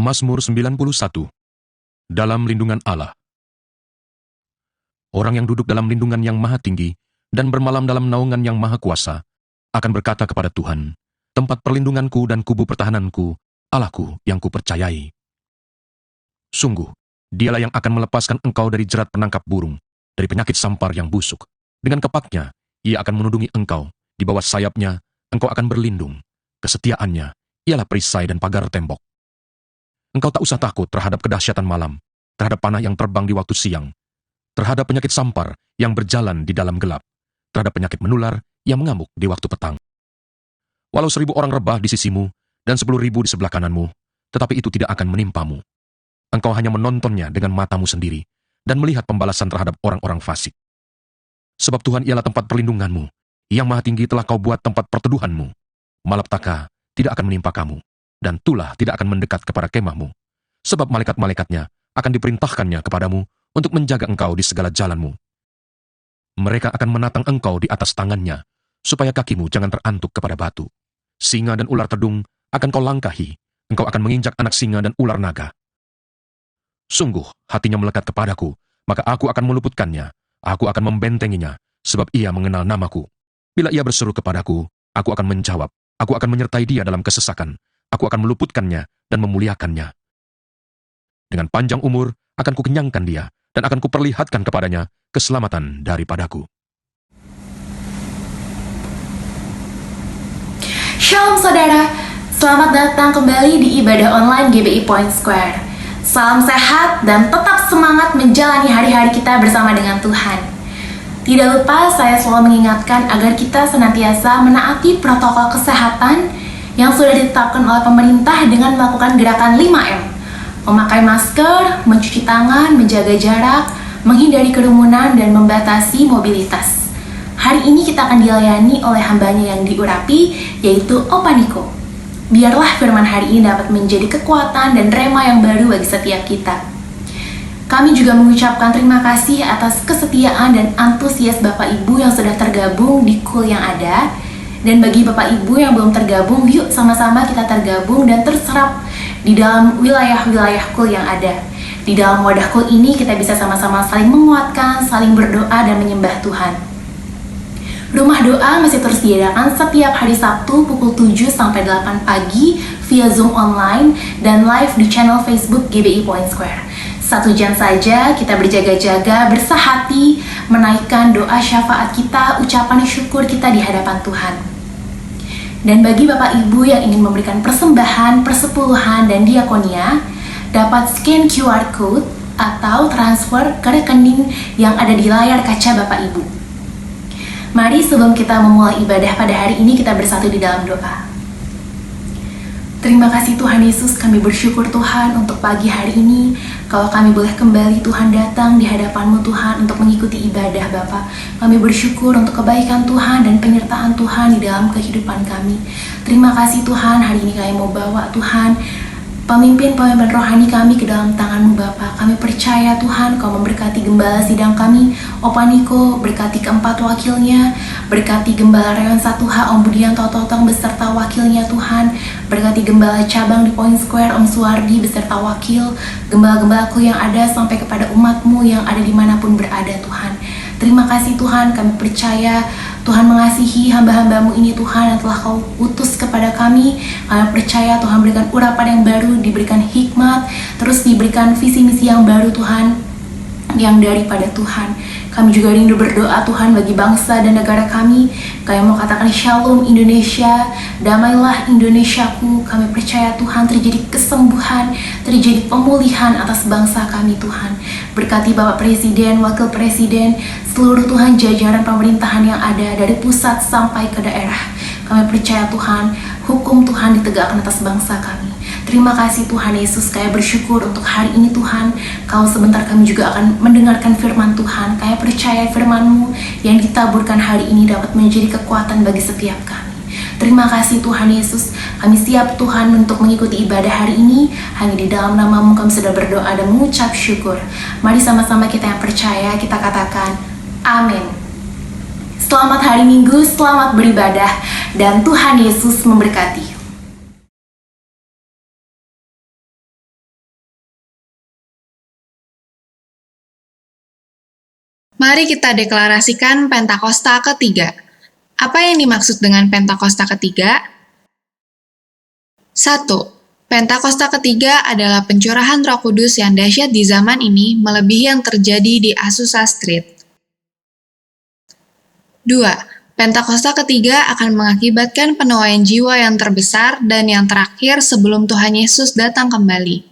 Mazmur 91. Dalam lindungan Allah. Orang yang duduk dalam lindungan yang maha tinggi dan bermalam dalam naungan yang maha kuasa akan berkata kepada Tuhan, tempat perlindunganku dan kubu pertahananku, Allahku yang kupercayai. Sungguh, dialah yang akan melepaskan engkau dari jerat penangkap burung, dari penyakit sampar yang busuk. Dengan kepaknya, ia akan menudungi engkau, di bawah sayapnya, engkau akan berlindung. Kesetiaannya, ialah perisai dan pagar tembok. Engkau tak usah takut terhadap kedahsyatan malam, terhadap panah yang terbang di waktu siang, terhadap penyakit sampar yang berjalan di dalam gelap, terhadap penyakit menular yang mengamuk di waktu petang. Walau 1000 orang rebah di sisimu dan 10.000 di sebelah kananmu, tetapi itu tidak akan menimpamu. Engkau hanya menontonnya dengan matamu sendiri dan melihat pembalasan terhadap orang-orang fasik. Sebab Tuhan ialah tempat perlindunganmu, yang maha tinggi telah kau buat tempat perteduhanmu. Malapetaka tidak akan menimpa kamu, dan tulah tidak akan mendekat kepada kemahmu. Sebab malaikat-malaikatnya akan diperintahkannya kepadamu untuk menjaga engkau di segala jalanmu. Mereka akan menatang engkau di atas tangannya, supaya kakimu jangan terantuk kepada batu. Singa dan ular tedung akan kau langkahi, engkau akan menginjak anak singa dan ular naga. Sungguh, hatinya melekat kepadaku, maka aku akan meluputkannya, aku akan membentenginya, sebab ia mengenal namaku. Bila ia berseru kepadaku, aku akan menjawab, aku akan menyertai dia dalam kesesakan, aku akan meluputkannya dan memuliakannya. Dengan panjang umur akan kukenyangkan dia, dan akan kuperlihatkan kepadanya keselamatan daripadaku. Shalom saudara, selamat datang kembali di ibadah online GBI Point Square. Salam sehat dan tetap semangat menjalani hari-hari kita bersama dengan Tuhan. Tidak lupa saya selalu mengingatkan agar kita senantiasa menaati protokol kesehatan yang sudah ditetapkan oleh pemerintah dengan melakukan gerakan 5M. Memakai masker, mencuci tangan, menjaga jarak, menghindari kerumunan, dan membatasi mobilitas. Hari ini kita akan dilayani oleh hambanya yang diurapi, yaitu Opa Niko. Biarlah firman hari ini dapat menjadi kekuatan dan rema yang baru bagi setiap kita. Kami juga mengucapkan terima kasih atas kesetiaan dan antusias Bapak Ibu yang sudah tergabung di KUL yang ada. Dan bagi Bapak Ibu yang belum tergabung, yuk sama-sama kita tergabung dan terserap di dalam wilayah-wilayah KUL yang ada. Di dalam wadah KUL ini kita bisa sama-sama saling menguatkan, saling berdoa dan menyembah Tuhan. Rumah doa masih terus diadakan setiap hari Sabtu pukul 7 sampai 8 pagi via Zoom online dan live di channel Facebook GBI Point Square. 1 jam saja kita berjaga-jaga, bersahati, menaikkan doa syafaat kita, ucapan syukur kita di hadapan Tuhan. Dan bagi Bapak Ibu yang ingin memberikan persembahan, persepuluhan, dan diakonia, dapat scan QR Code atau transfer ke rekening yang ada di layar kaca Bapak Ibu. Mari sebelum kita memulai ibadah pada hari ini, kita bersatu di dalam doa. Terima kasih Tuhan Yesus, kami bersyukur Tuhan untuk pagi hari ini. Kalau kami boleh kembali Tuhan datang di hadapan-Mu Tuhan untuk mengikuti ibadah Bapa. Kami bersyukur untuk kebaikan Tuhan dan penyertaan Tuhan di dalam kehidupan kami. Terima kasih Tuhan, hari ini kami mau bawa Tuhan pemimpin-pemimpin rohani kami ke dalam tangan-Mu Bapa. Kami percaya Tuhan Kau memberkati gembala sidang kami, Opa Niko, berkati keempat wakilnya, berkati gembala Reon 1H, Om Budianto Totong beserta wakilnya Tuhan, berkati gembala cabang di Point Square, Om Suwardi beserta wakil, gembala-gembalaku yang ada sampai kepada umat-Mu yang ada dimanapun berada Tuhan. Terima kasih Tuhan, kami percaya Tuhan mengasihi hamba-hamba-Mu ini Tuhan yang telah Kau utus kepada kami. Kami percaya Tuhan berikan urapan yang baru, diberikan hikmat, terus diberikan visi misi yang baru Tuhan, yang daripada Tuhan. Kami juga rindu berdoa Tuhan bagi bangsa dan negara kami. Kami mau katakan Shalom Indonesia, damailah Indonesiaku. Kami percaya Tuhan terjadi kesembuhan, terjadi pemulihan atas bangsa kami Tuhan. Berkati Bapak Presiden, Wakil Presiden, seluruh Tuhan jajaran pemerintahan yang ada dari pusat sampai ke daerah. Kami percaya Tuhan, hukum Tuhan ditegakkan atas bangsa kami. Terima kasih Tuhan Yesus, kami bersyukur untuk hari ini Tuhan. Kalau sebentar kami juga akan mendengarkan firman Tuhan. Kami percaya firman-Mu yang ditaburkan hari ini dapat menjadi kekuatan bagi setiap kami. Terima kasih Tuhan Yesus, kami siap Tuhan untuk mengikuti ibadah hari ini. Hanya di dalam nama-Mu kami sudah berdoa dan mengucap syukur. Mari sama-sama kita yang percaya, kita katakan amin. Selamat hari Minggu, selamat beribadah, dan Tuhan Yesus memberkati. Mari kita deklarasikan Pentakosta ketiga. Apa yang dimaksud dengan Pentakosta ketiga? 1. Pentakosta ketiga adalah pencurahan Roh Kudus yang dahsyat di zaman ini melebihi yang terjadi di Azusa Street. 2. Pentakosta ketiga akan mengakibatkan penuaian jiwa yang terbesar dan yang terakhir sebelum Tuhan Yesus datang kembali.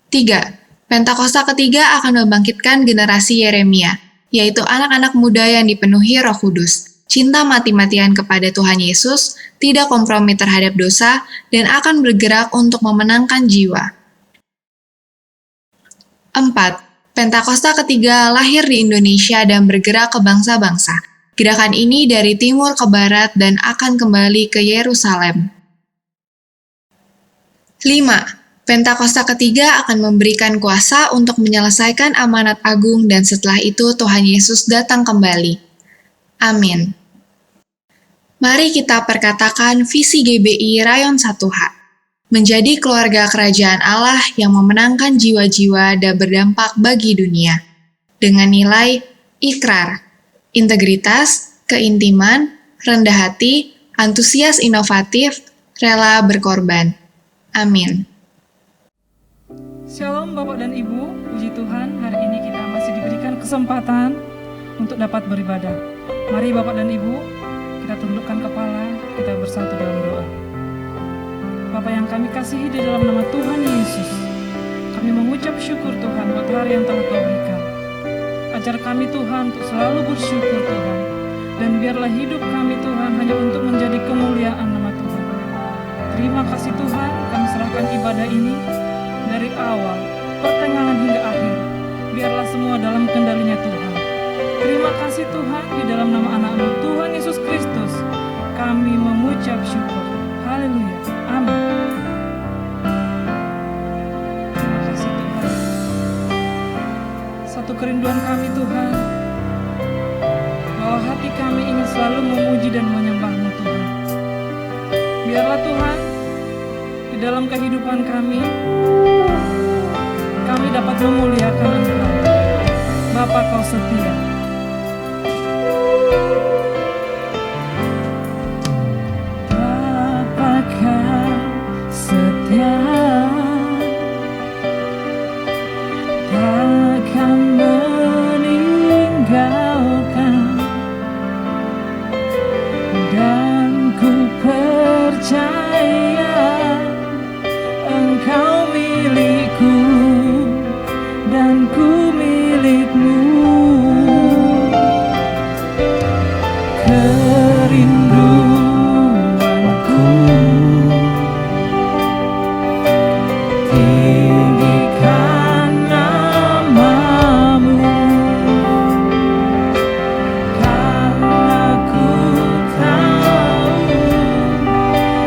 3. Pentakosta ketiga akan membangkitkan generasi Yeremia, yaitu anak-anak muda yang dipenuhi Roh Kudus, cinta mati-matian kepada Tuhan Yesus, tidak kompromi terhadap dosa, dan akan bergerak untuk memenangkan jiwa. 4. Pentakosta ketiga lahir di Indonesia dan bergerak ke bangsa-bangsa. Gerakan ini dari timur ke barat dan akan kembali ke Yerusalem. 5. Pentakosta ketiga akan memberikan kuasa untuk menyelesaikan amanat agung dan setelah itu Tuhan Yesus datang kembali. Amin. Mari kita perkatakan visi GBI Rayon 1H. Menjadi keluarga kerajaan Allah yang memenangkan jiwa-jiwa dan berdampak bagi dunia. Dengan nilai ikrar, integritas, keintiman, rendah hati, antusias inovatif, rela berkorban. Amin. Shalom Bapak dan Ibu, puji Tuhan hari ini kita masih diberikan kesempatan untuk dapat beribadah. Mari Bapak dan Ibu, kita tundukkan kepala, kita bersatu dalam doa. Bapa yang kami kasihi di dalam nama Tuhan Yesus, kami mengucap syukur Tuhan buat hari yang telah Kau berikan. Ajar kami Tuhan untuk selalu bersyukur Tuhan, dan biarlah hidup kami Tuhan hanya untuk menjadi kemuliaan nama Tuhan. Terima kasih Tuhan, kami serahkan ibadah ini dari awal, pertengahan hingga akhir, biarlah semua dalam kendalinya Tuhan. Terima kasih Tuhan, di dalam nama anak-Mu Tuhan Yesus Kristus, kami mengucap syukur. Haleluya. Amin. Terima kasih Tuhan. Satu kerinduan kami Tuhan, bahwa hati kami ingin selalu memuji dan menyembah-Mu Tuhan. Biarlah Tuhan, di dalam kehidupan kami dapat memuliakan Engkau. Bapa, Kau setia. Bapa, Kau setia, takkan meninggalkan, dan ku percaya Engkau milikku dan ku milik-Mu. Kerinduanku tinggikan nama-Mu, karena ku tahu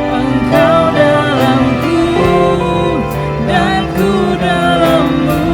Engkau dalamku dan ku dalam-Mu.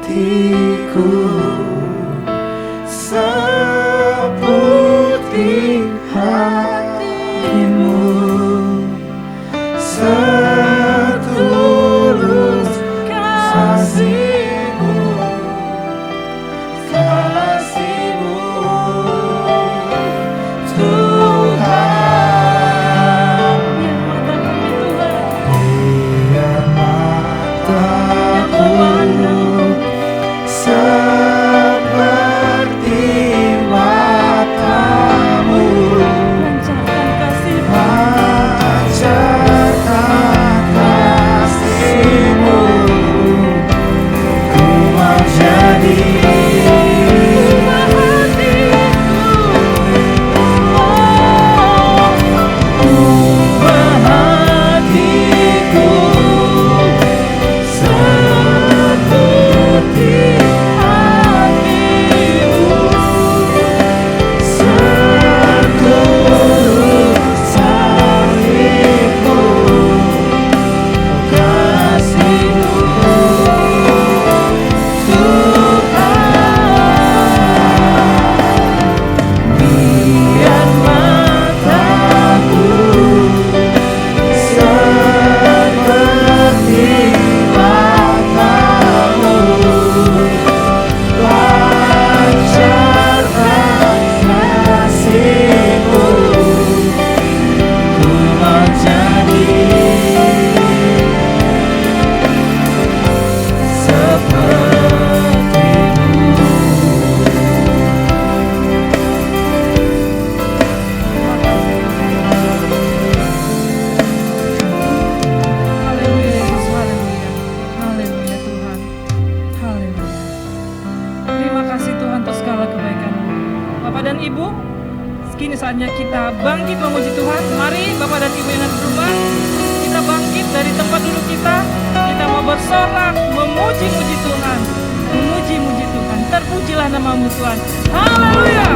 hatiku seputih hatimu, setulus kasihmu, kasihmu Tuhan. Biar mataku seperti matamu, pancarkan kasihmu, ku mau jadi hatiku seperti hatimu, setulus kasihmu, kasihmu Tuhan. Biar mataku seperti matamu, pancarkan kasihmu, ku mau jadi Haleluya Yesus, haleluya. Haleluya Tuhan. Haleluya. Terima kasih Tuhan untuk segala kebaikan-Mu. Bapak dan Ibu, kini saatnya kita bangkit memuji Tuhan. Mari Bapak dan Ibu yang ada di rumah, kita bangkit dari tempat duduk kita. Kita mau bersorak, memuji-muji Tuhan. Memuji-muji Tuhan. Terpujilah nama-Mu Tuhan. Haleluya.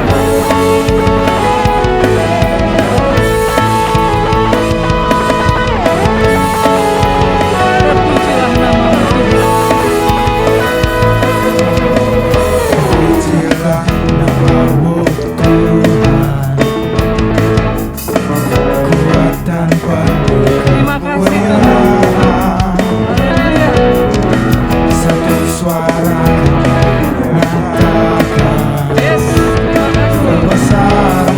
Terpujilah nama-Mu Tuhan. pujilah namamu Tuhan, kuat tanpa Terima kasih Tuhan. kemuliaan, Haleluya. satu suara nyatakan Yes, terima kasih. kebesaran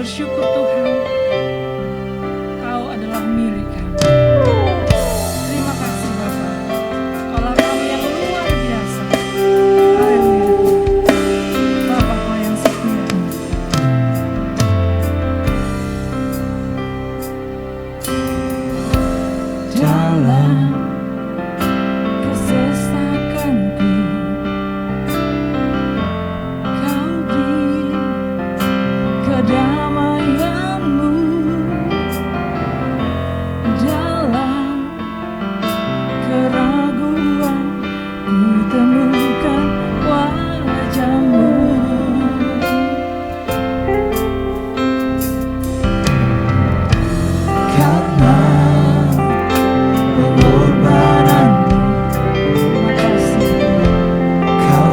bersyukur Tuhan, Kau adalah milik kami. Terima kasih Bapa, Kaulah kami yang luar biasa. Haleluya. Bapa Kau yang setia. dalam Kesesakanku, Kau beri kedamaian-Mu. Dalam keraguan ku temukan wajah-Mu. karena pengorbanan Terima kasih. Kau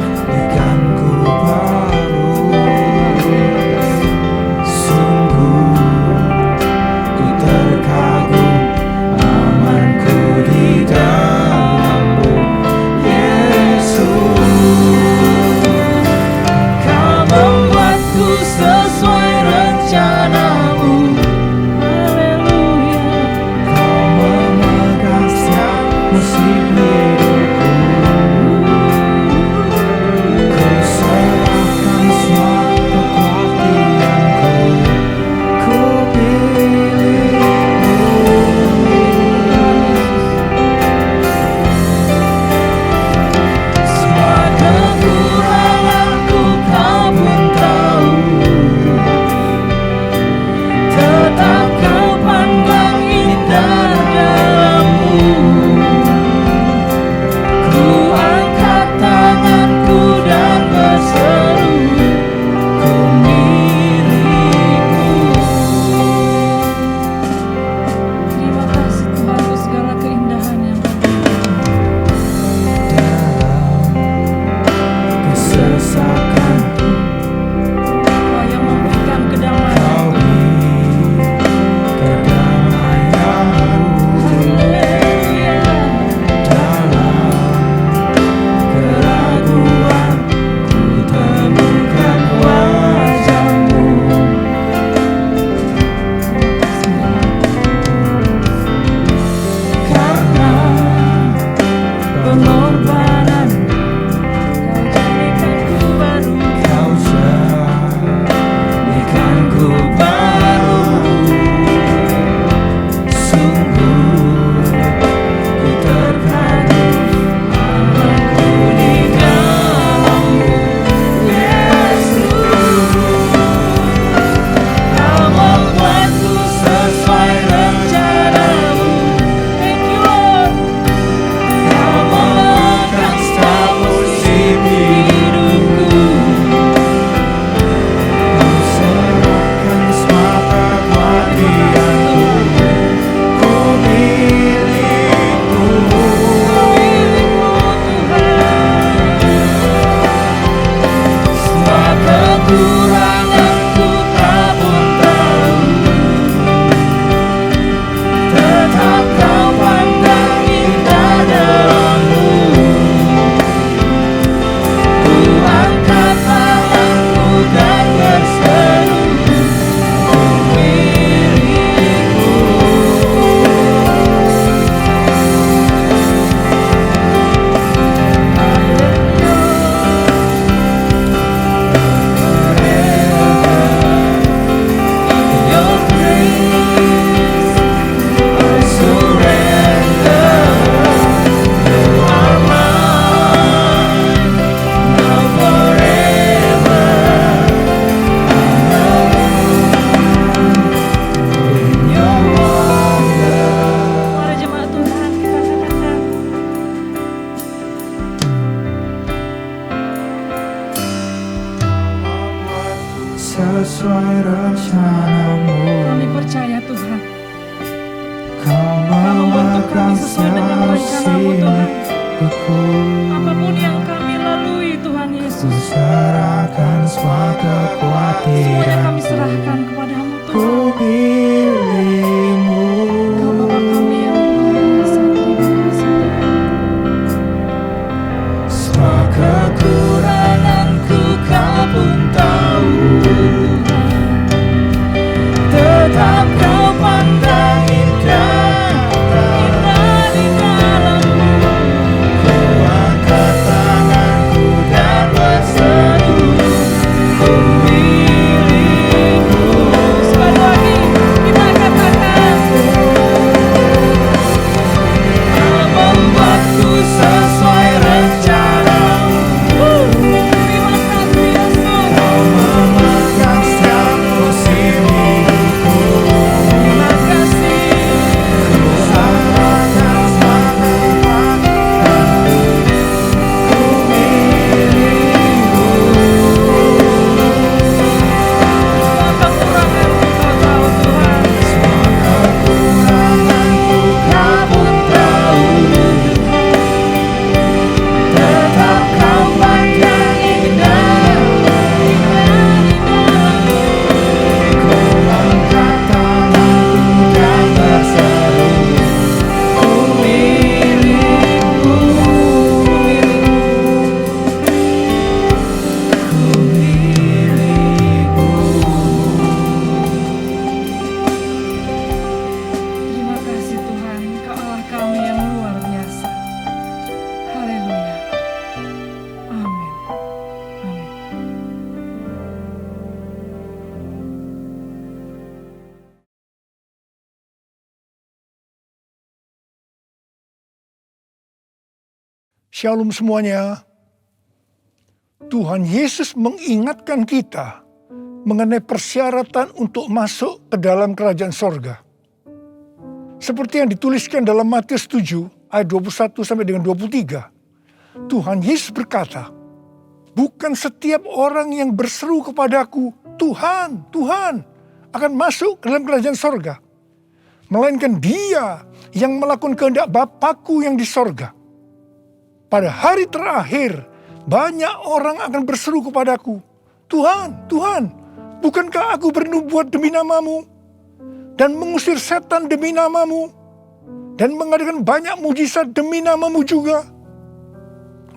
jadikanku baru. Sungguh ku terkagum amanku di dalam-Mu, Yesus. Kau membuatku sesuai rencana-Mu. Haleluya. Kau memegang setiap musim hidupku. Ku serahkan semua kekuatanku. Ku pilih-Mu. Semua kekuranganku Kau pun tahu. Tetap Kau pandang indah dalam-Mu. Ku angkat tanganku dan berseru, ku milik-Mu. Terima kasih Tuhan untuk segala keindahan yang Kau berikan. Dalam kesesakan Kau yang memberikan kedamaian. Kau beri kedamaian-Mu. Haleluya. Dalam keraguan ku temukan wajah-Mu. Karena pengorbanan Kau jadikanku baru. Kau jadikanku baru. Sungguh ku terkagum amanku di dalam-Mu, Yesus. Kau membuatku sesuai rencana-Mu. Thank you Lord. Kau memegang setiap musim hidupku. Ku serahkan semua kekuatanku. Ku milik-Mu. Semua kekuranganku Kau pun tahu. Tetap Kau pandang indah dalam-Mu. Ku angkat tanganku dan berseru, ku milik-Mu. Your grace, I surrender. You are mine, now forever. In your wonder. Para jemaat Tuhan, kita katakan Sesuai rencana-Mu, kami percaya Tuhan. Kau membentuk kami memegang sesuai dengan setiap rencana-Mu, Tuhan. hidupku. Apapun yang kami lalui Tuhan Ku Yesus, serahkan semua semuanya kekuatan. kami serahkan kepadamu Ku Tuhan. pilih-Mu. Kau Bapa kami yang luar biasa. Terima kasih Tuhan. Semua kekuranganku Kau pun tahu. Shalom semuanya. Tuhan Yesus mengingatkan kita mengenai persyaratan untuk masuk ke dalam kerajaan sorga. Seperti yang dituliskan dalam Matius 7 ayat 21 sampai dengan 23. Tuhan Yesus berkata, bukan setiap orang yang berseru kepadaku, Tuhan, Tuhan, akan masuk ke dalam kerajaan sorga. Melainkan dia yang melakukan kehendak Bapa-Ku yang di sorga. Pada hari terakhir, banyak orang akan berseru kepadaku, Tuhan, Tuhan, bukankah aku bernubuat demi namamu? Dan mengusir setan demi namamu? Dan mengadakan banyak mujizat demi namamu juga?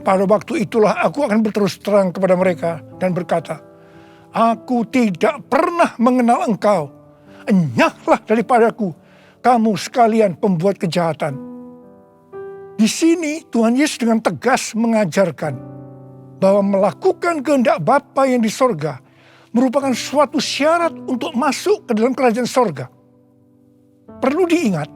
Pada waktu itulah aku akan berterus terang kepada mereka dan berkata, aku tidak pernah mengenal engkau. Enyahlah daripadaku, kamu sekalian pembuat kejahatan. Di sini Tuhan Yesus dengan tegas mengajarkan bahwa melakukan kehendak Bapa yang di sorga merupakan suatu syarat untuk masuk ke dalam kerajaan sorga. Perlu diingat,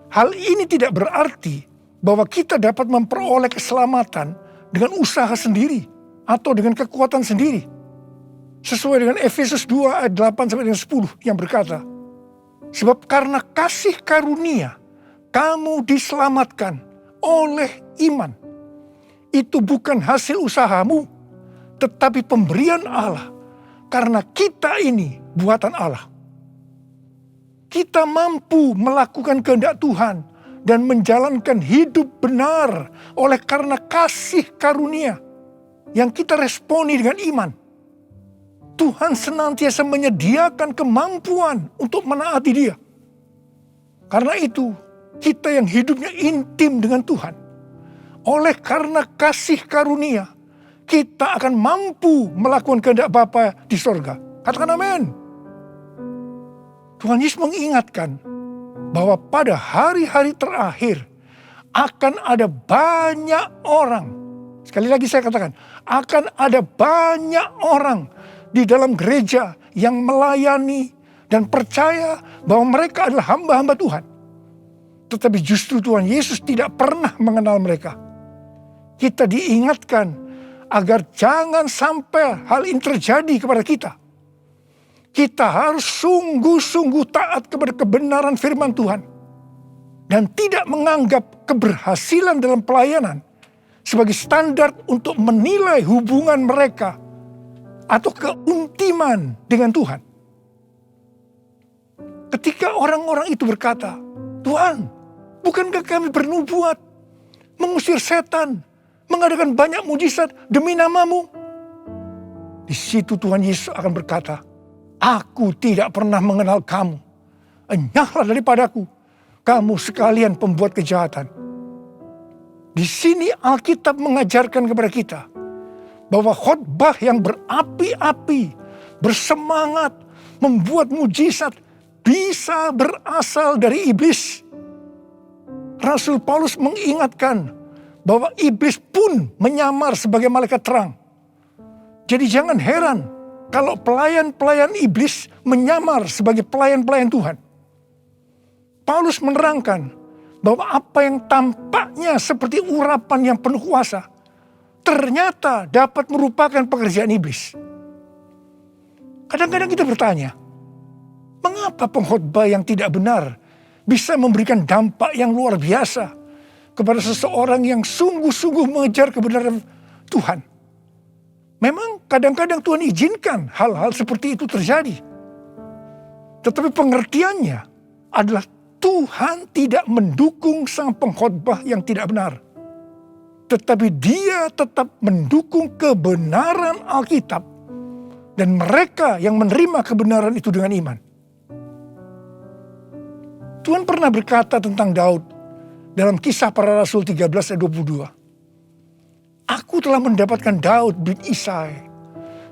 hal ini tidak berarti bahwa kita dapat memperoleh keselamatan dengan usaha sendiri atau dengan kekuatan sendiri. Sesuai dengan Efesus 2 ayat 8 sampai dengan 10 yang berkata, sebab karena kasih karunia kamu diselamatkan oleh iman. Itu bukan hasil usahamu, tetapi pemberian Allah, karena kita ini buatan Allah. Kita mampu melakukan kehendak Tuhan dan menjalankan hidup benar oleh karena kasih karunia yang kita responi dengan iman. Tuhan senantiasa menyediakan kemampuan untuk menaati Dia. Karena itu, kita yang hidupnya intim dengan Tuhan, oleh karena kasih karunia, kita akan mampu melakukan kehendak Bapa di sorga. Katakan amin. Tuhan Yesus mengingatkan bahwa pada hari-hari terakhir akan ada banyak orang. Sekali lagi saya katakan, akan ada banyak orang di dalam gereja yang melayani dan percaya bahwa mereka adalah hamba-hamba Tuhan. Tetapi justru Tuhan Yesus tidak pernah mengenal mereka. Kita diingatkan agar jangan sampai hal ini terjadi kepada kita. Kita harus sungguh-sungguh taat kepada kebenaran firman Tuhan. Dan tidak menganggap keberhasilan dalam pelayanan sebagai standar untuk menilai hubungan mereka atau keuntiman dengan Tuhan. Ketika orang-orang itu berkata, Tuhan, bukankah kami bernubuat, mengusir setan, mengadakan banyak mujizat demi namamu? Di situ Tuhan Yesus akan berkata, aku tidak pernah mengenal kamu. Enyahlah daripadaku, kamu sekalian pembuat kejahatan. Di sini Alkitab mengajarkan kepada kita bahwa khotbah yang berapi-api, bersemangat, membuat mujizat bisa berasal dari iblis. Rasul Paulus mengingatkan bahwa iblis pun menyamar sebagai malaikat terang. Jadi jangan heran kalau pelayan-pelayan iblis menyamar sebagai pelayan-pelayan Tuhan. Paulus menerangkan bahwa apa yang tampaknya seperti urapan yang penuh kuasa, ternyata dapat merupakan pekerjaan iblis. Kadang-kadang kita bertanya, mengapa pengkhotbah yang tidak benar bisa memberikan dampak yang luar biasa kepada seseorang yang sungguh-sungguh mengejar kebenaran Tuhan? Memang kadang-kadang Tuhan izinkan hal-hal seperti itu terjadi. Tetapi pengertiannya adalah Tuhan tidak mendukung sang pengkhotbah yang tidak benar. Tetapi Dia tetap mendukung kebenaran Alkitab dan mereka yang menerima kebenaran itu dengan iman. Tuhan pernah berkata tentang Daud dalam Kisah Para Rasul 13 ayat 22. Aku telah mendapatkan Daud bin Isai,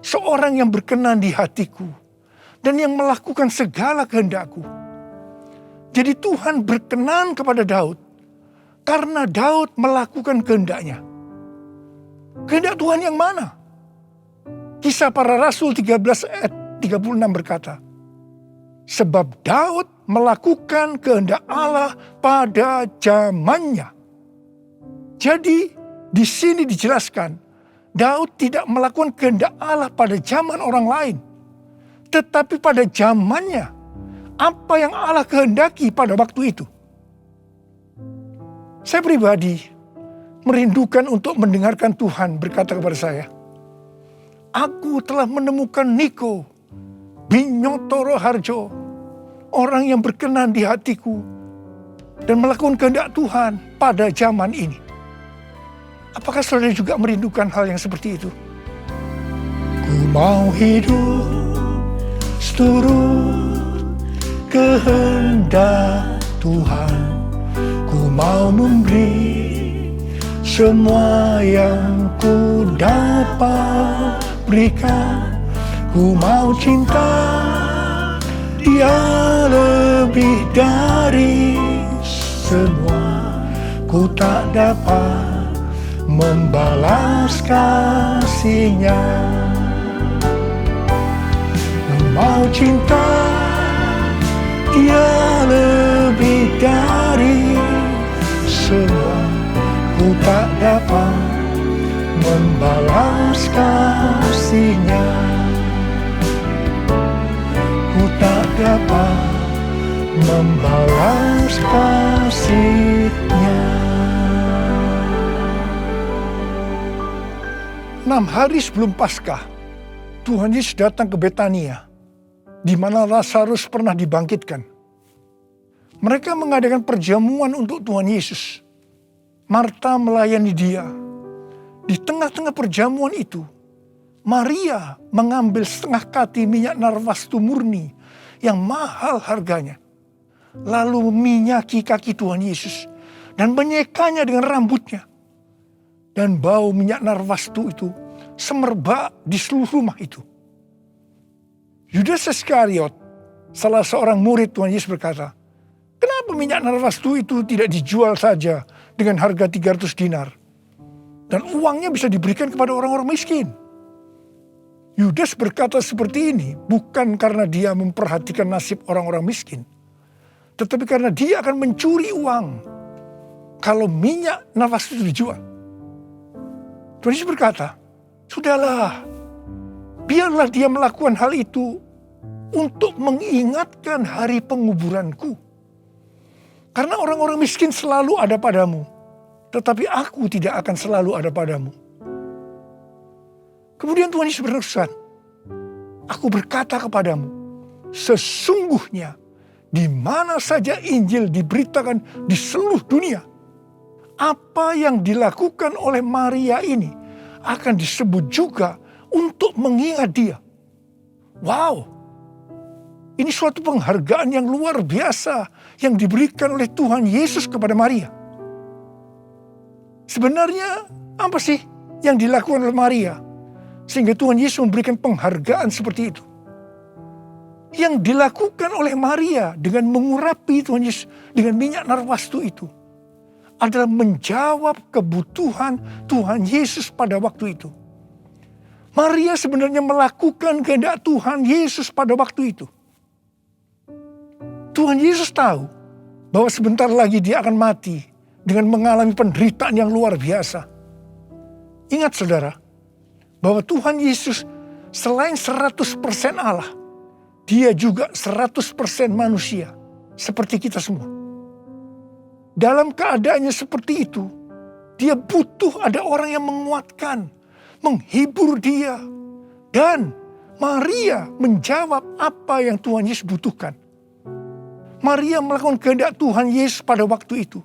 seorang yang berkenan di hatiku dan yang melakukan segala kehendakku. Jadi Tuhan berkenan kepada Daud karena Daud melakukan kehendaknya. Kehendak Tuhan yang mana? Kisah Para Rasul 13 ayat 36 berkata, sebab Daud melakukan kehendak Allah pada zamannya. Jadi Di sini dijelaskan, Daud tidak melakukan kehendak Allah pada zaman orang lain. Tetapi pada zamannya, apa yang Allah kehendaki pada waktu itu. Saya pribadi merindukan untuk mendengarkan Tuhan berkata kepada saya, aku telah menemukan Niko Binyotoro Harjo, orang yang berkenan di hatiku dan melakukan kehendak Tuhan pada zaman ini. Apakah saudara juga merindukan hal yang seperti itu? Ku mau hidup seturut kehendak Tuhan. Ku mau memberi semua yang ku dapat berikan. Ku mau cinta Dia lebih dari semua. Ku tak dapat membalas kasih-Nya. Ku mau cinta Dia lebih dari semua. Ku tak dapat membalas kasih-Nya. Ku tak dapat membalas kasih-Nya. 6 hari sebelum Paskah, Tuhan Yesus datang ke Betania, di mana Lazarus pernah dibangkitkan. Mereka mengadakan perjamuan untuk Tuhan Yesus. Marta melayani Dia. Di tengah-tengah perjamuan itu, Maria mengambil setengah kati minyak narwastu murni yang mahal harganya, lalu meminyaki kaki Tuhan Yesus dan menyekanya dengan rambutnya. Dan bau minyak narwastu itu semerbak di seluruh rumah itu. Yudas Iskariot, salah seorang murid Tuhan Yesus berkata, kenapa minyak narwastu itu tidak dijual saja dengan harga 300 dinar? Dan uangnya bisa diberikan kepada orang-orang miskin. Yudas berkata seperti ini bukan karena dia memperhatikan nasib orang-orang miskin, tetapi karena dia akan mencuri uang kalau minyak narwastu itu dijual. Tuhan Yesus berkata, sudahlah, biarlah dia melakukan hal itu untuk mengingatkan hari penguburanku. Karena orang-orang miskin selalu ada padamu, tetapi aku tidak akan selalu ada padamu. Kemudian Tuhan Yesus berfirman, aku berkata kepadamu, sesungguhnya di mana saja Injil diberitakan di seluruh dunia, apa yang dilakukan oleh Maria ini akan disebut juga untuk mengingat dia. Wow, ini suatu penghargaan yang luar biasa yang diberikan oleh Tuhan Yesus kepada Maria. Sebenarnya apa sih yang dilakukan oleh Maria sehingga Tuhan Yesus memberikan penghargaan seperti itu? Yang dilakukan oleh Maria dengan mengurapi Tuhan Yesus dengan minyak narwastu itu adalah menjawab kebutuhan Tuhan Yesus pada waktu itu. Maria sebenarnya melakukan kehendak Tuhan Yesus pada waktu itu. Tuhan Yesus tahu bahwa sebentar lagi dia akan mati dengan mengalami penderitaan yang luar biasa. Ingat saudara, bahwa Tuhan Yesus selain 100% Allah, dia juga 100% manusia seperti kita semua. Dalam keadaannya seperti itu, dia butuh ada orang yang menguatkan, menghibur dia. Dan Maria menjawab apa yang Tuhan Yesus butuhkan. Maria melakukan kehendak Tuhan Yesus pada waktu itu.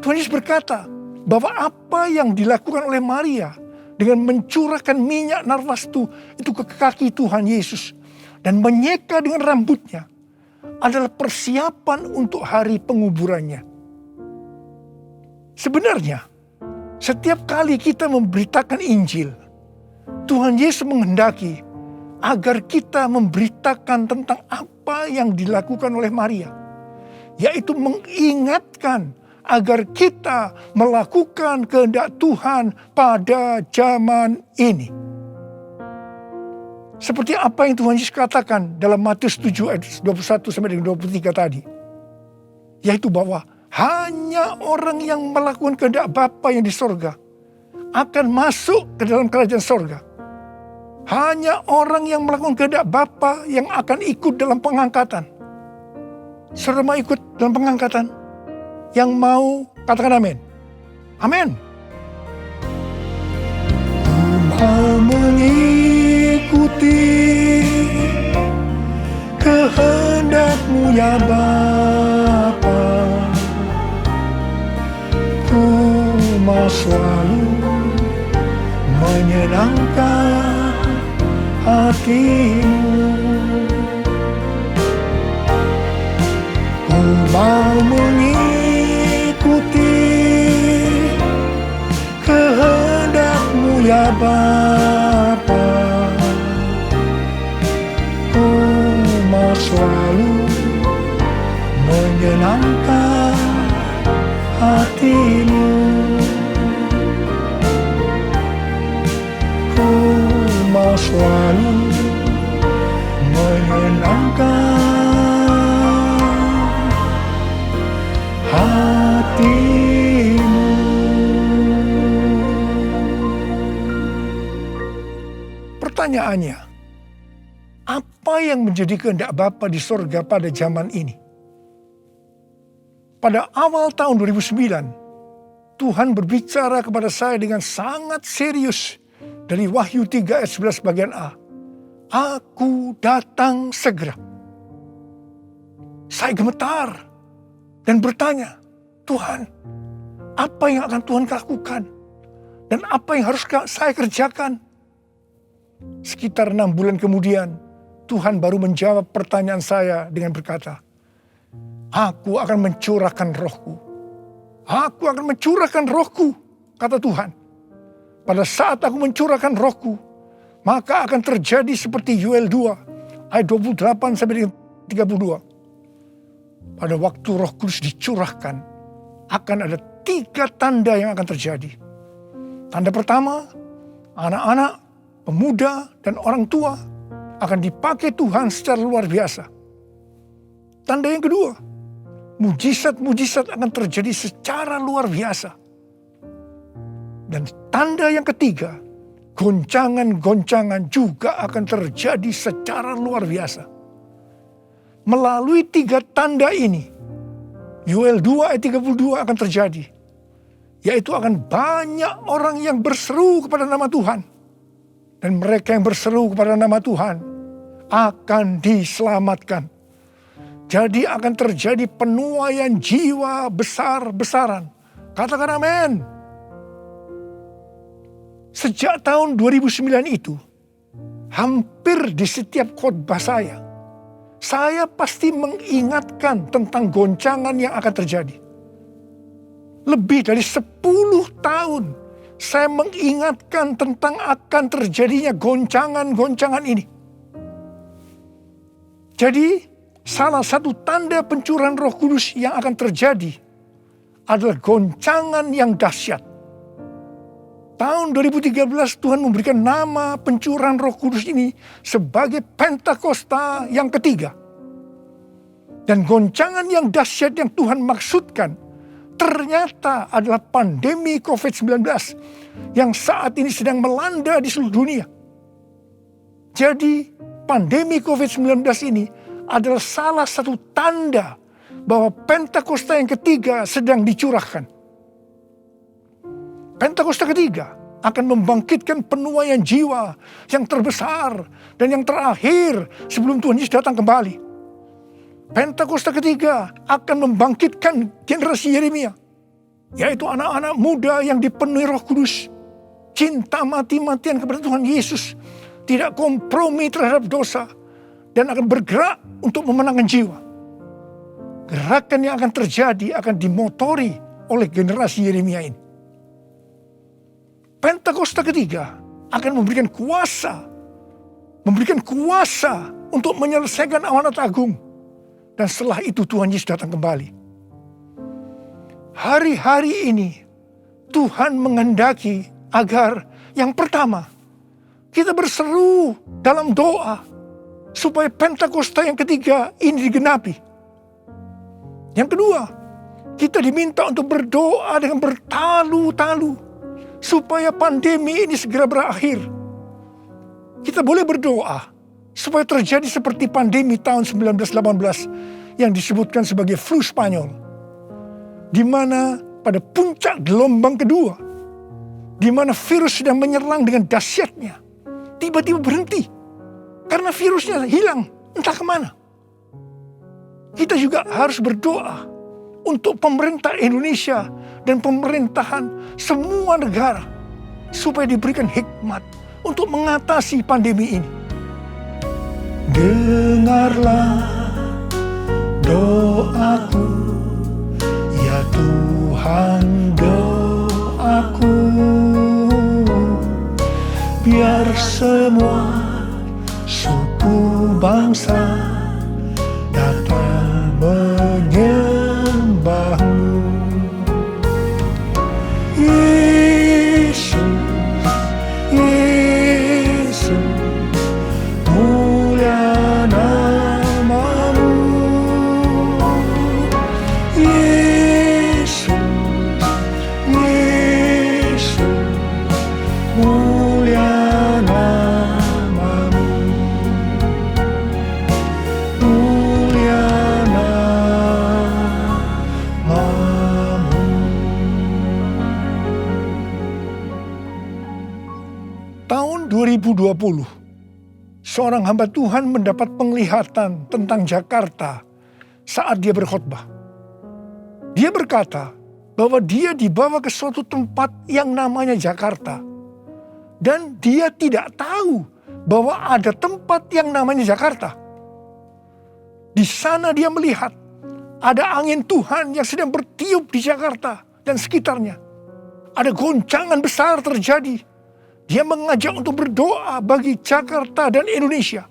Tuhan Yesus berkata bahwa apa yang dilakukan oleh Maria dengan mencurahkan minyak narwastu itu ke kaki Tuhan Yesus dan menyeka dengan rambutnya adalah persiapan untuk hari penguburannya. Sebenarnya, setiap kali kita memberitakan Injil, Tuhan Yesus menghendaki agar kita memberitakan tentang apa yang dilakukan oleh Maria, yaitu mengingatkan agar kita melakukan kehendak Tuhan pada zaman ini. Seperti apa yang Tuhan Yesus katakan dalam Matius 7 ayat 21-23 tadi. Yaitu bahwa hanya orang yang melakukan kehendak Bapa yang di sorga akan masuk ke dalam kerajaan sorga. Hanya orang yang melakukan kehendak Bapa yang akan ikut dalam pengangkatan. Saudara mau ikut dalam pengangkatan? Yang mau katakan amin. Amin. Mau mengikuti kehendak-Mu ya Bapa. Ku mau selalu menyenangkan hati-Mu. Ku mau mengikuti kehendak-Mu ya Bapa. Ku mau selalu menyenangkan hati-Mu. Ku mau selalu menyenangkan hati-Mu. Pertanyaannya, apa yang menjadi kehendak Bapa di sorga pada zaman ini? Pada awal tahun 2009, Tuhan berbicara kepada saya dengan sangat serius dari Wahyu 3 ayat 11 bagian A. Aku datang segera. Saya gemetar dan bertanya, Tuhan, apa yang akan Tuhan lakukan? Dan apa yang harus saya kerjakan? Sekitar 6 bulan kemudian, Tuhan baru menjawab pertanyaan saya dengan berkata, Aku akan mencurahkan rohku. Aku akan mencurahkan rohku, kata Tuhan. Pada saat aku mencurahkan rohku, maka akan terjadi seperti Yoel 2, ayat 28 sampai 32. Pada waktu Roh Kudus dicurahkan, akan ada 3 tanda yang akan terjadi. Tanda pertama, anak-anak, pemuda, dan orang tua akan dipakai Tuhan secara luar biasa. Tanda yang kedua, mujizat-mujizat akan terjadi secara luar biasa. Dan tanda yang ketiga, goncangan-goncangan juga akan terjadi secara luar biasa. Melalui 3 tanda ini, Yoel 2 ayat 32 akan terjadi. Yaitu akan banyak orang yang berseru kepada nama Tuhan. Dan mereka yang berseru kepada nama Tuhan akan diselamatkan. Jadi akan terjadi penuaian jiwa besar-besaran. Katakan amin. Sejak tahun 2009 itu, hampir di setiap khotbah saya pasti mengingatkan tentang goncangan yang akan terjadi. Lebih dari 10 tahun saya mengingatkan tentang akan terjadinya goncangan-goncangan ini. Jadi, salah satu tanda pencurahan Roh Kudus yang akan terjadi adalah goncangan yang dahsyat. Tahun 2013 Tuhan memberikan nama pencurahan Roh Kudus ini sebagai Pentakosta yang ketiga. Dan goncangan yang dahsyat yang Tuhan maksudkan ternyata adalah pandemi COVID-19 yang saat ini sedang melanda di seluruh dunia. Jadi pandemi COVID-19 ini adalah salah satu tanda bahwa Pentakosta yang ketiga sedang dicurahkan. Pentakosta ketiga akan membangkitkan penuaian jiwa yang terbesar dan yang terakhir sebelum Tuhan Yesus datang kembali. Pentakosta ketiga akan membangkitkan generasi Yeremia, yaitu anak-anak muda yang dipenuhi Roh Kudus, cinta mati-matian kepada Tuhan Yesus, tidak kompromi terhadap dosa, dan akan bergerak untuk memenangkan jiwa. Gerakan yang akan terjadi akan dimotori oleh generasi Yeremia ini. Pentakosta ketiga akan memberikan kuasa untuk menyelesaikan amanat agung. Dan setelah itu Tuhan Yesus datang kembali. Hari-hari ini Tuhan menghendaki agar yang pertama, kita berseru dalam doa supaya Pentakosta yang ketiga ini digenapi. Yang kedua, kita diminta untuk berdoa dengan bertalu-talu supaya pandemi ini segera berakhir. Kita boleh berdoa supaya terjadi seperti pandemi tahun 1918 yang disebutkan sebagai flu Spanyol, di mana pada puncak gelombang kedua, di mana virus sedang menyerang dengan dahsyatnya, tiba-tiba berhenti karena virusnya hilang entah kemana. Kita juga harus berdoa untuk pemerintah Indonesia dan pemerintahan semua negara supaya diberikan hikmat untuk mengatasi pandemi ini. Dengarlah doaku, ya Tuhan, doaku, biar semua suku bangsa datang menyembahmu. Yesus, Yesus, mulia namamu. Yesus, Yesus, mulia namamu. Mulia namamu. Tahun 2020, seorang hamba Tuhan mendapat penglihatan tentang Jakarta saat dia berkhotbah. Dia berkata bahwa dia dibawa ke suatu tempat yang namanya Jakarta. Dan dia tidak tahu bahwa ada tempat yang namanya Jakarta. Di sana dia melihat ada angin Tuhan yang sedang bertiup di Jakarta dan sekitarnya. Ada goncangan besar terjadi. Dia mengajak untuk berdoa bagi Jakarta dan Indonesia.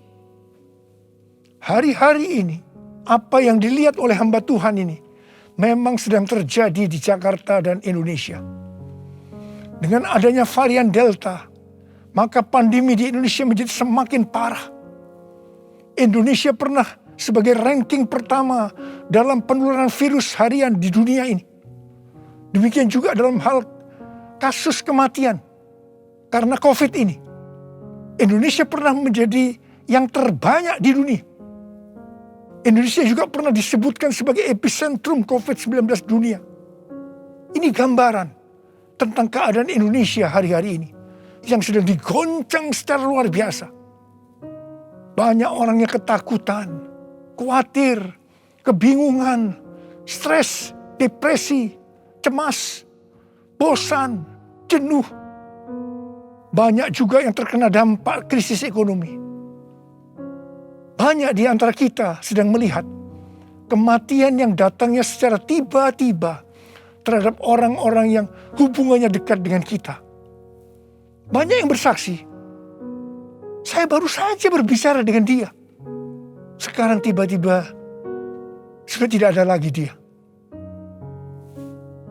Hari-hari ini, apa yang dilihat oleh hamba Tuhan ini memang sedang terjadi di Jakarta dan Indonesia. Dengan adanya varian Delta, maka pandemi di Indonesia menjadi semakin parah. Indonesia pernah sebagai ranking pertama dalam penularan virus harian di dunia ini. Demikian juga dalam hal kasus kematian karena COVID ini. Indonesia pernah menjadi yang terbanyak di dunia. Indonesia juga pernah disebutkan sebagai epicentrum COVID-19 dunia. Ini gambaran tentang keadaan Indonesia hari-hari ini yang sedang digoncang secara luar biasa. Banyak orang yang ketakutan, khawatir, kebingungan, stres, depresi, cemas, bosan, jenuh. Banyak juga yang terkena dampak krisis ekonomi. Banyak di antara kita sedang melihat kematian yang datangnya secara tiba-tiba terhadap orang-orang yang hubungannya dekat dengan kita. Banyak yang bersaksi, saya baru saja berbicara dengan dia. Sekarang tiba-tiba sudah tidak ada lagi dia.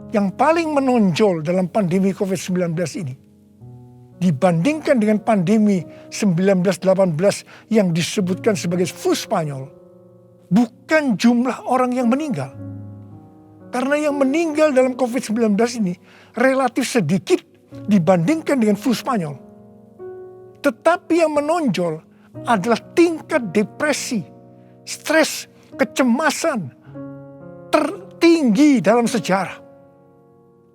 Yang paling menonjol dalam pandemi COVID-19 ini, dibandingkan dengan pandemi 1918 yang disebutkan sebagai flu Spanyol, bukan jumlah orang yang meninggal. Karena yang meninggal dalam COVID-19 ini relatif sedikit dibandingkan dengan flu Spanyol. Tetapi yang menonjol adalah tingkat depresi, stres, kecemasan tertinggi dalam sejarah.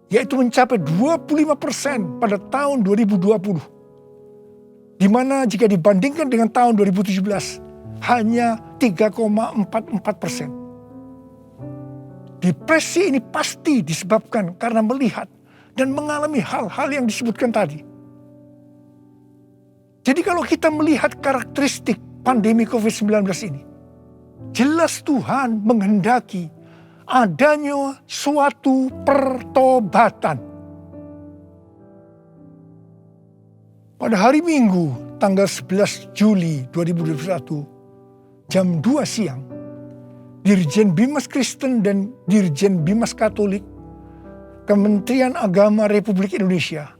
Yaitu mencapai 25% pada tahun 2020. Di mana jika dibandingkan dengan tahun 2017 hanya 3,44%. Depresi ini pasti disebabkan karena melihat dan mengalami hal-hal yang disebutkan tadi. Jadi kalau kita melihat karakteristik pandemi COVID-19 ini, jelas Tuhan menghendaki adanya suatu pertobatan. Pada hari Minggu, tanggal 11 Juli 2021, jam 2 siang, Dirjen Bimas Kristen dan Dirjen Bimas Katolik, Kementerian Agama Republik Indonesia,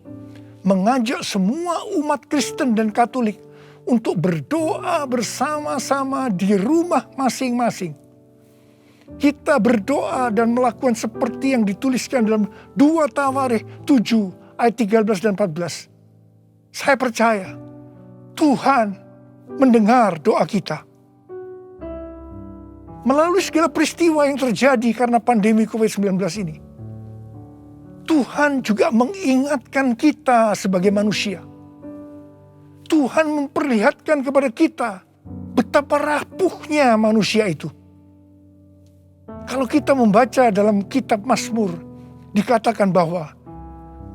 mengajak semua umat Kristen dan Katolik untuk berdoa bersama-sama di rumah masing-masing. Kita berdoa dan melakukan seperti yang dituliskan dalam 2 Tawarikh 7 ayat 13 dan 14. Saya percaya Tuhan mendengar doa kita. Melalui segala peristiwa yang terjadi karena pandemi COVID-19 ini, Tuhan juga mengingatkan kita sebagai manusia. Tuhan memperlihatkan kepada kita betapa rapuhnya manusia itu. Kalau kita membaca dalam kitab Mazmur, dikatakan bahwa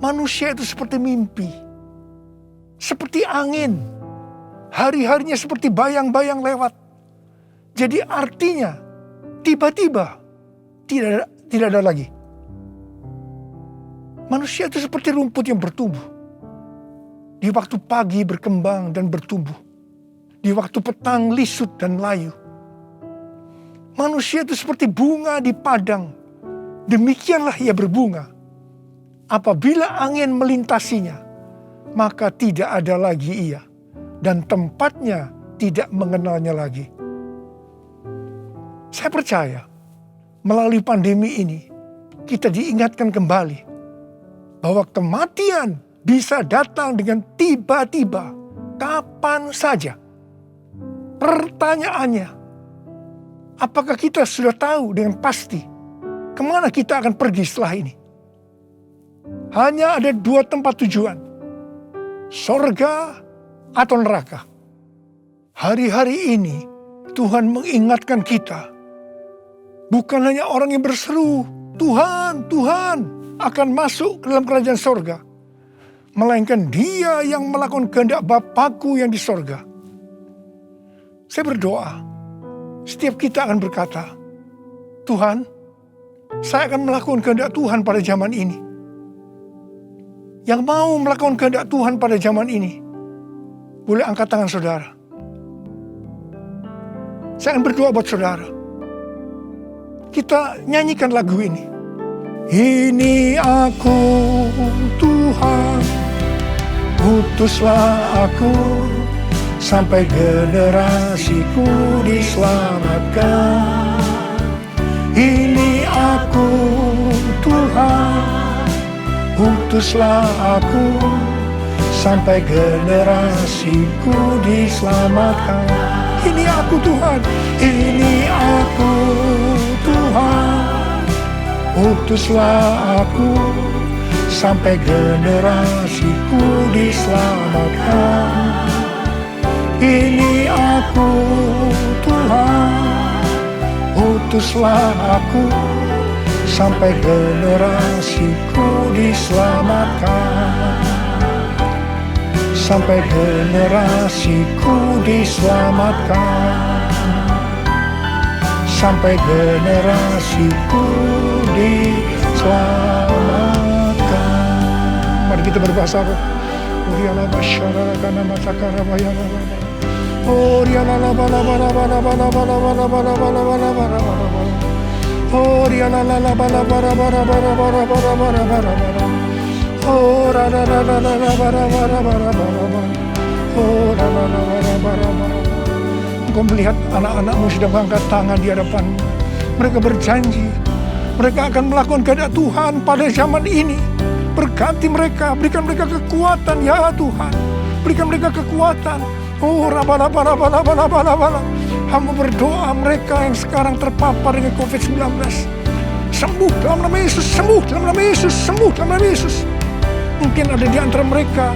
manusia itu seperti mimpi, seperti angin, hari-harinya seperti bayang-bayang lewat. Jadi artinya tiba-tiba tidak ada lagi. Manusia itu seperti rumput yang bertumbuh. Di waktu pagi berkembang dan bertumbuh. Di waktu petang lisut dan layu. Manusia itu seperti bunga di padang. Demikianlah ia berbunga. Apabila angin melintasinya, maka tidak ada lagi ia. Dan tempatnya tidak mengenalnya lagi. Saya percaya melalui pandemi ini kita diingatkan kembali bahwa kematian bisa datang dengan tiba-tiba, kapan saja. Pertanyaannya, apakah kita sudah tahu dengan pasti kemana kita akan pergi setelah ini? Hanya ada 2 tempat tujuan, sorga atau neraka. Hari-hari ini Tuhan mengingatkan kita, bukan hanya orang yang berseru, Tuhan, Tuhan akan masuk ke dalam kerajaan sorga. Melainkan dia yang melakukan kehendak Bapakku yang di sorga. Saya berdoa, setiap kita akan berkata, Tuhan, saya akan melakukan kehendak Tuhan pada zaman ini. Yang mau melakukan kehendak Tuhan pada zaman ini, boleh angkat tangan saudara. Saya akan berdoa buat saudara. Kita nyanyikan lagu ini. Ini aku Tuhan, utuslah aku, sampai generasiku diselamatkan. Ini aku Tuhan, utuslah aku, sampai generasiku diselamatkan. Ini aku Tuhan, ini aku Tuhan, utuslah aku, sampai generasiku diselamatkan. Ini aku Tuhan, utuslah aku, sampai generasiku diselamatkan. Sampai generasiku diselamatkan. Sampai generasiku diselamatkan. Mari kita berbahasa roh. Uriala basyara kana masakara bayara. Uriala la bala bala bala bala bala bala bala bala bala bala bala. Uriala la la bala bala bala bala bala bala bala bala. Oh ra ra ra ra ra ra ra ra ra ra ra. Oh ra ra ra ra ra ra ra. Engkau melihat anak-anakmu sudah mengangkat tangan di hadapanmu. Mereka berjanji, mereka akan melakukan kehendak Tuhan pada zaman ini. Berkati mereka, berikan mereka kekuatan ya Tuhan. Berikan mereka kekuatan. Oh rabala. Hamba berdoa mereka yang sekarang terpapar dengan COVID-19. Sembuh dalam nama Yesus, sembuh dalam nama Yesus, sembuh dalam nama Yesus. Mungkin ada di antara mereka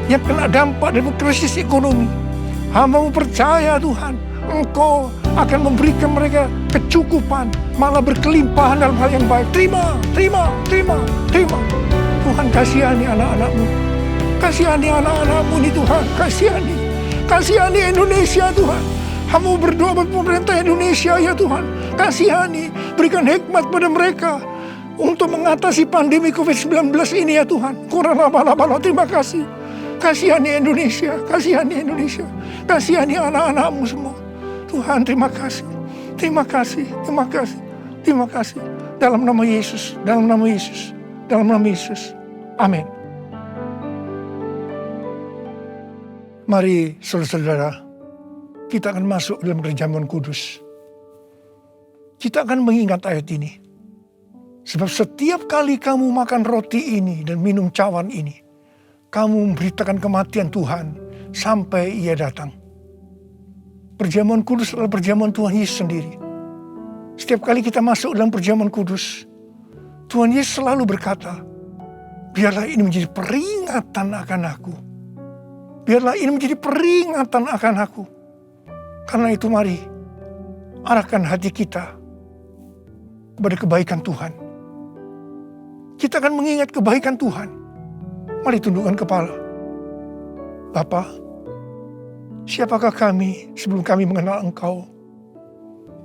yang kena dampak dari krisis ekonomi. Hamba percaya Tuhan, Engkau akan memberikan mereka kecukupan, malah berkelimpahan dalam hal yang baik. Terima. Tuhan kasihani anak-anak-Mu. Kasihani anak-anak-Mu ini Tuhan, kasihani Indonesia Tuhan. Hamba berdoa buat pemerintah Indonesia ya Tuhan. Kasihani, berikan hikmat pada mereka untuk mengatasi pandemi COVID-19 ini ya Tuhan. Terima kasih. Kasihani Indonesia, kasihani anak-anak-Mu semua. Tuhan terima kasih. Dalam nama Yesus. Amin. Mari saudara-saudara, kita akan masuk dalam perjamuan kudus. Kita akan mengingat ayat ini. Sebab setiap kali kamu makan roti ini dan minum cawan ini, kamu memberitakan kematian Tuhan sampai Ia datang. Perjamuan kudus adalah perjamuan Tuhan Yesus sendiri. Setiap kali kita masuk dalam perjamuan kudus, Tuhan Yesus selalu berkata, biarlah ini menjadi peringatan akan aku. Biarlah ini menjadi peringatan akan aku. Karena itu mari, arahkan hati kita kepada kebaikan Tuhan. Kita akan mengingat kebaikan Tuhan. Mari tundukkan kepala. Bapa, siapakah kami sebelum kami mengenal Engkau?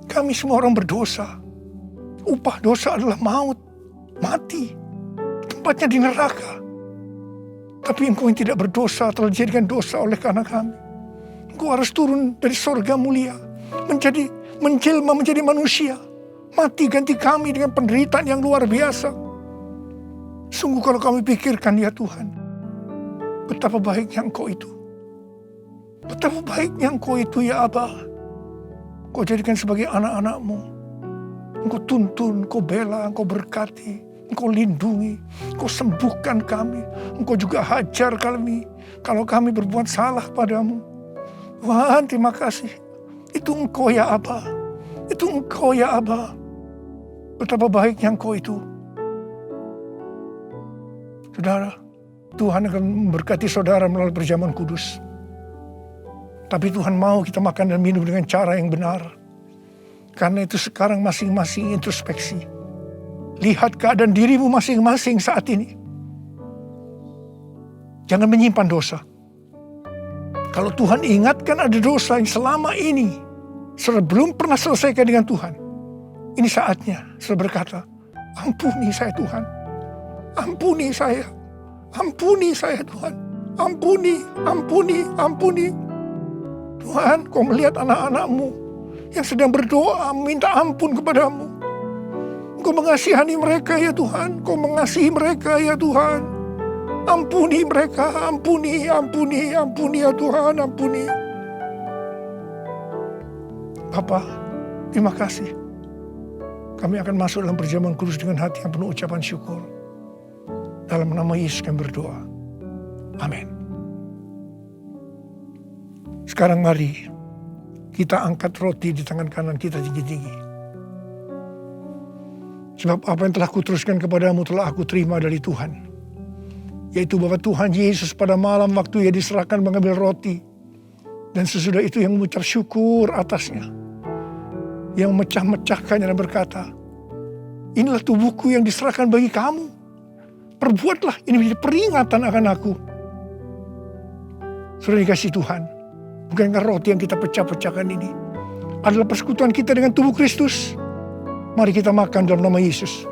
Kami semua orang berdosa. Upah dosa adalah maut, mati. Tempatnya di neraka. Tapi Engkau yang tidak berdosa telah dijadikan dosa oleh karena kami. Engkau harus turun dari sorga mulia, menjelma menjadi manusia. Mati ganti kami dengan penderitaan yang luar biasa. Sungguh kalau kami pikirkan ya Tuhan, betapa baiknya Engkau itu. Betapa baiknya Engkau itu ya Aba. Engkau jadikan sebagai anak-anak-Mu. Engkau tuntun, Engkau bela, Engkau berkati, Engkau lindungi, Engkau sembuhkan kami. Engkau juga hajar kami kalau kami berbuat salah padamu. Tuhan, terima kasih. Itu Engkau ya Aba. Itu Engkau ya Aba. Betapa baiknya Engkau itu. Saudara, Tuhan akan memberkati saudara melalui perjamuan kudus. Tapi Tuhan mau kita makan dan minum dengan cara yang benar. Karena itu sekarang masing-masing introspeksi. Lihat keadaan dirimu masing-masing saat ini. Jangan menyimpan dosa. Kalau Tuhan ingatkan ada dosa yang selama ini belum pernah selesaikan dengan Tuhan, ini saatnya saya berkata, ampuni saya Tuhan. Ampuni saya. Ampuni saya Tuhan. Ampuni, ampuni, ampuni. Tuhan, Kau melihat anak-anak-Mu yang sedang berdoa minta ampun kepadamu. Kau mengasihani mereka ya Tuhan. Kau mengasihi mereka ya Tuhan. Ampuni mereka. Ampuni, ampuni, ampuni ya Tuhan. Ampuni. Bapa, terima kasih. Kami akan masuk dalam perjamuan kudus dengan hati yang penuh ucapan syukur. Dalam nama Yesus kami berdoa. Amin. Sekarang mari kita angkat roti di tangan kanan kita tinggi-tinggi. Sebab apa yang telah kuteruskan kepadamu telah aku terima dari Tuhan. Yaitu bahwa Tuhan Yesus pada malam waktu Ia diserahkan mengambil roti. Dan sesudah itu yang mengucap syukur atasnya. Yang memecah-mecahkannya dan berkata, inilah tubuhku yang diserahkan bagi kamu. Perbuatlah ini menjadi peringatan akan aku. Sudah dikasih Tuhan. Bukankah roti yang kita pecah-pecahkan ini adalah persekutuan kita dengan tubuh Kristus? Mari kita makan dalam nama Yesus.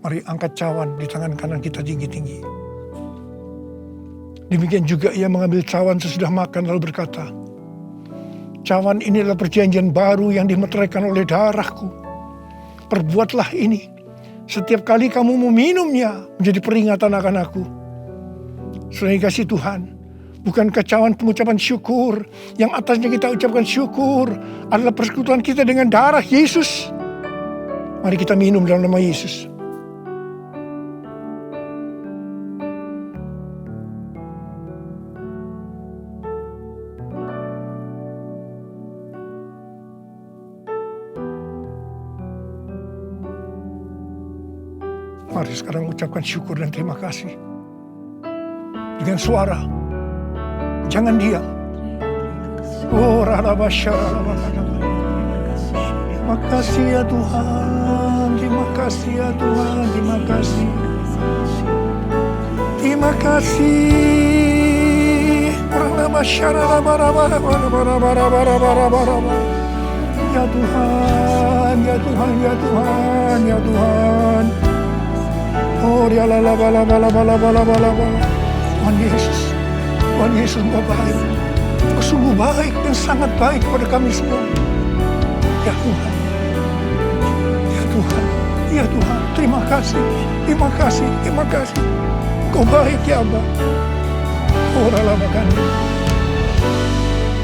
Mari angkat cawan di tangan kanan kita tinggi-tinggi. Demikian juga Ia mengambil cawan sesudah makan lalu berkata, cawan ini adalah perjanjian baru yang dimeteraikan oleh darahku. Perbuatlah ini setiap kali kamu meminumnya menjadi peringatan akan aku. Selain kasih Tuhan, bukankah cawan pengucapan syukur yang atasnya kita ucapkan syukur adalah persekutuan kita dengan darah Yesus? Mari kita minum dalam nama Yesus. Mari sekarang ucapkan syukur dan terima kasih. Dengan suara. Jangan diam. Oh, terima kasih ya Tuhan. Terima kasih ya Tuhan. Terima kasih. Terima kasih. Ya Tuhan, ya Tuhan, ya Tuhan, ya Tuhan. Oh, dia bala bala bala bala bala bala. Tuhan Yesus, Tuhan Yesus Engkau baik. Engkau sungguh baik dan sangat baik kepada kami semua. Ya, Tuhan. Ya Tuhan, ya Tuhan, terima kasih, terima kasih, terima kasih. Kau baik ya Abba.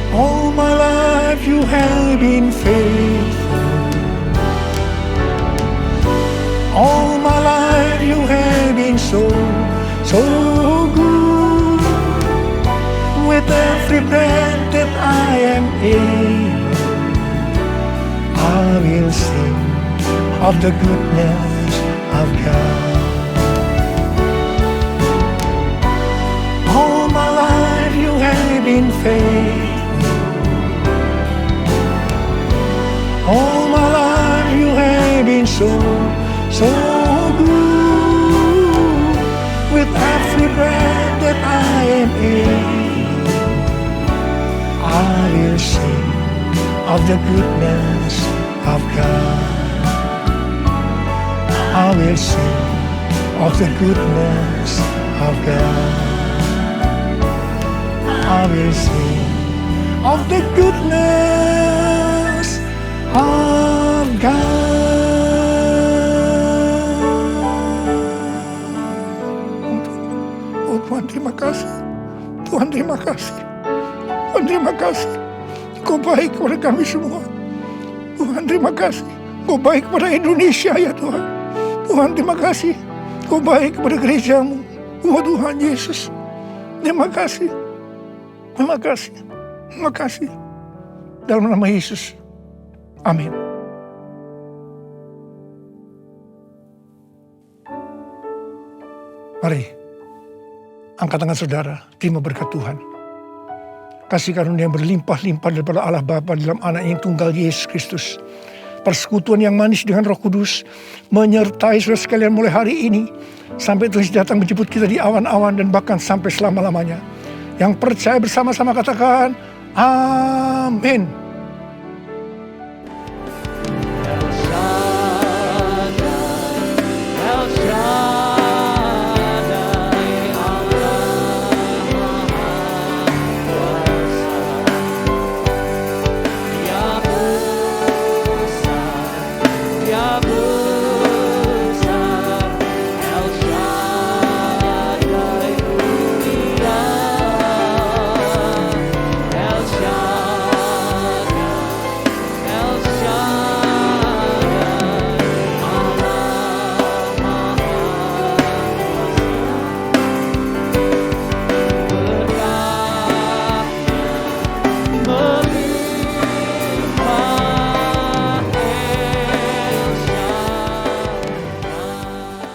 All my life you have been faithful. All my life you have been so good. With every breath that I am able, I will sing of the goodness of God. All my life you have been faithful. All my life you have been so good. With every breath that I am able, I will sing of the goodness of God. I will sing of the goodness of God. I will sing of the goodness of God. Oh Tuhan, terima kasih. Tuhan, terima kasih. Tuhan, terima kasih. Kau baik kepada kami semua. Tuhan, terima kasih. Kau baik kepada Indonesia ya Tuhan. Tuhan, terima kasih. Kau baik kepada gerejamu. Oh Tuhan Yesus, terima kasih. Terima kasih. Terima kasih. Dalam nama Yesus. Amin. Mari, angkat tangan saudara, terima berkat Tuhan. Kasih karunia yang berlimpah-limpah daripada Allah Bapa dalam anak yang tunggal Yesus Kristus. Persekutuan yang manis dengan Roh Kudus menyertai saudara sekalian mulai hari ini sampai Tuhan datang menjemput kita di awan-awan dan bahkan sampai selama-lamanya. Yang percaya bersama-sama katakan, amin.